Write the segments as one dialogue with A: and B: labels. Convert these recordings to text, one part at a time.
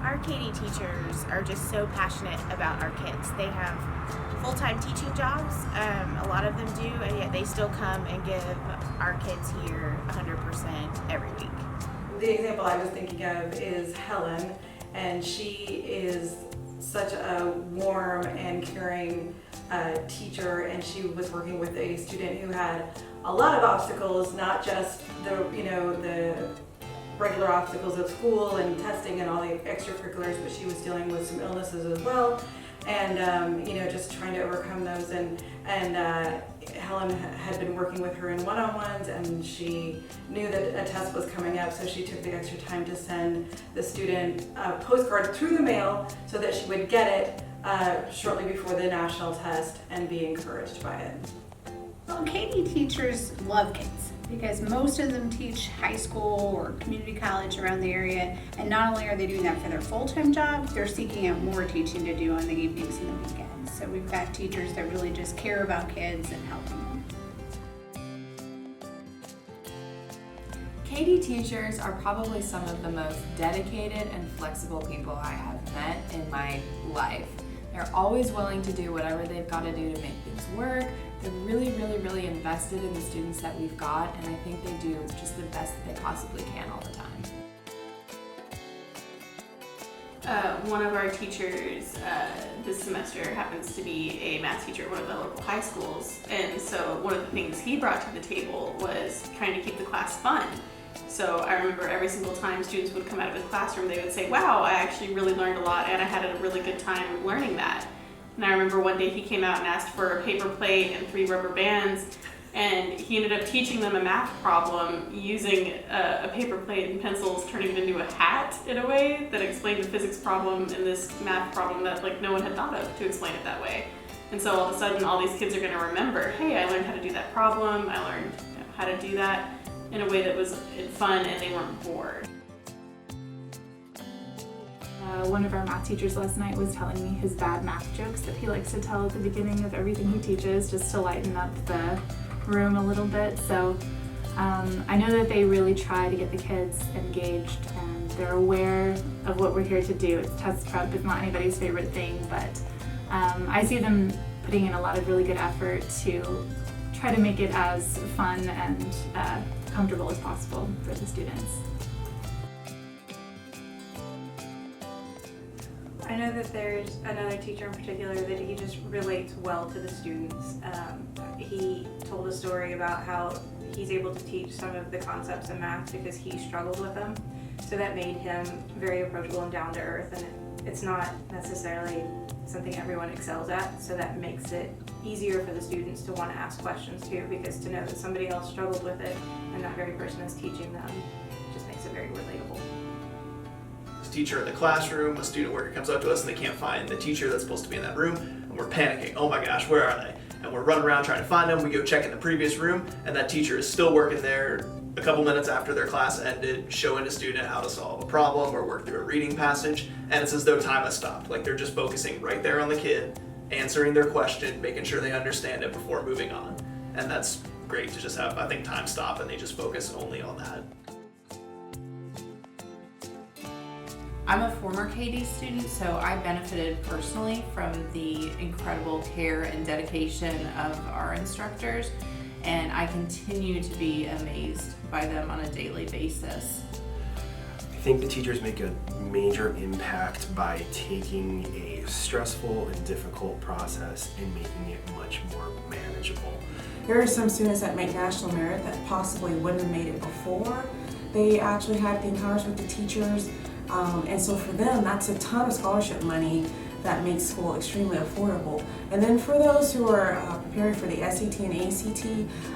A: Our KD teachers are just so passionate about our kids. They have full-time teaching jobs, a lot of them do, and yet they still come and give our kids here 100% every week.
B: The example I was thinking of is Helen, and she is such a warm and caring teacher, and she was working with a student who had a lot of obstacles, not just the regular obstacles of school and testing and all the extracurriculars, but she was dealing with some illnesses as well, and just trying to overcome those. And Helen had been working with her in one-on-ones, and she knew that a test was coming up, so she took the extra time to send the student a postcard through the mail so that she would get it shortly before the national test and be encouraged by it.
C: Well, KD teachers love kids because most of them teach high school or community college around the area, and not only are they doing that for their full-time job, they're seeking out more teaching to do on the evenings and the weekends. So we've got teachers that really just care about kids and helping them.
D: KD teachers are probably some of the most dedicated and flexible people I have met in my life. They're always willing to do whatever they've got to do to make things work. They're really invested in the students that we've got, and I think they do just the best that they possibly can all the time.
E: One of our teachers this semester happens to be a math teacher at one of the local high schools, and so one of the things he brought to the table was trying to keep the class fun. So I remember every single time students would come out of his classroom, they would say, "Wow, I actually really learned a lot, and I had a really good time learning that." And I remember one day he came out and asked for a paper plate and 3 rubber bands, and he ended up teaching them a math problem using a paper plate and pencils, turning it into a hat in a way that explained the physics problem and this math problem that no one had thought of to explain it that way. And so all of a sudden all these kids are going to remember, hey, I learned how to do that problem, I learned how to do that in a way that was fun and they weren't bored.
F: One of our math teachers last night was telling me his bad math jokes that he likes to tell at the beginning of everything he teaches, just to lighten up the room a little bit. So I know that they really try to get the kids engaged, and they're aware of what we're here to do. Test prep is not anybody's favorite thing, but I see them putting in a lot of really good effort to try to make it as fun and comfortable as possible for the students.
G: I know that there's another teacher in particular that he just relates well to the students. He told a story about how he's able to teach some of the concepts in math because he struggled with them. So that made him very approachable and down to earth, and it's not necessarily something everyone excels at, so that makes it easier for the students to want to ask questions too, because to know that somebody else struggled with it and that very person is teaching them just makes it very relatable.
H: Teacher in the classroom, a student worker comes up to us and they can't find the teacher that's supposed to be in that room, and we're panicking. Oh my gosh, where are they? And we're running around trying to find them. We go check in the previous room, and that teacher is still working there a couple minutes after their class ended, showing a student how to solve a problem or work through a reading passage, and it's as though time has stopped. Like they're just focusing right there on the kid, answering their question, making sure they understand it before moving on. And that's great to just have, I think, time stop and they just focus only on that.
D: I'm a former KD student, so I benefited personally from the incredible care and dedication of our instructors, and I continue to be amazed by them on a daily basis.
I: I think the teachers make a major impact by taking a stressful and difficult process and making it much more manageable.
J: There are some students that make national merit that possibly wouldn't have made it before they actually had the encounters with the teachers. And so for them, that's a ton of scholarship money that makes school extremely affordable. And then for those who are preparing for the SAT and ACT,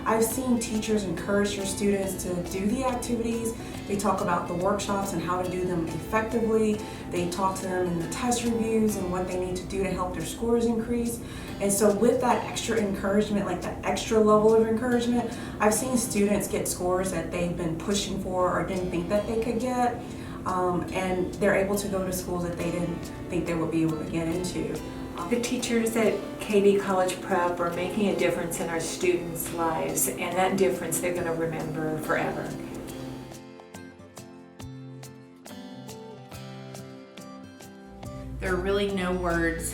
J: I've seen teachers encourage their students to do the activities. They talk about the workshops and how to do them effectively. They talk to them in the test reviews and what they need to do to help their scores increase. And so with that extra encouragement, like that extra level of encouragement, I've seen students get scores that they've been pushing for or didn't think that they could get. And they're able to go to schools that they didn't think they would be able to get into.
K: The teachers at KD College Prep are making a difference in our students' lives, and that difference they're going to remember forever.
L: There are really no words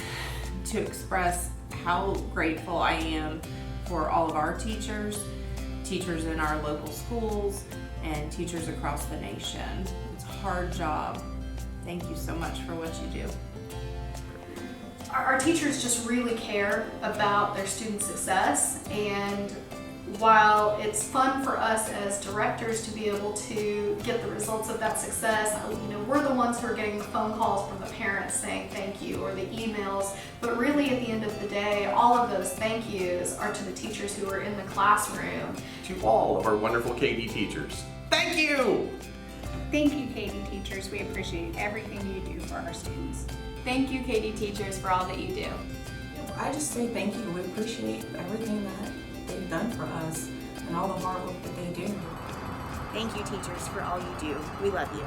L: to express how grateful I am for all of our teachers, teachers in our local schools, and teachers across the nation. It's a hard job. Thank you so much for what you do.
M: Our teachers just really care about their student success, and while it's fun for us as directors to be able to get the results of that success, we're the ones who are getting the phone calls from the parents saying thank you, or the emails, but really at the end of the day, all of those thank yous are to the teachers who are in the classroom.
N: To all of our wonderful KD teachers, thank you!
C: Thank you, KD teachers. We appreciate everything you do for our students.
D: Thank you, KD teachers, for all that you do.
J: I just say thank you. We appreciate everything that they've done for us and all the hard work that they do.
A: Thank you, teachers, for all you do. We love you.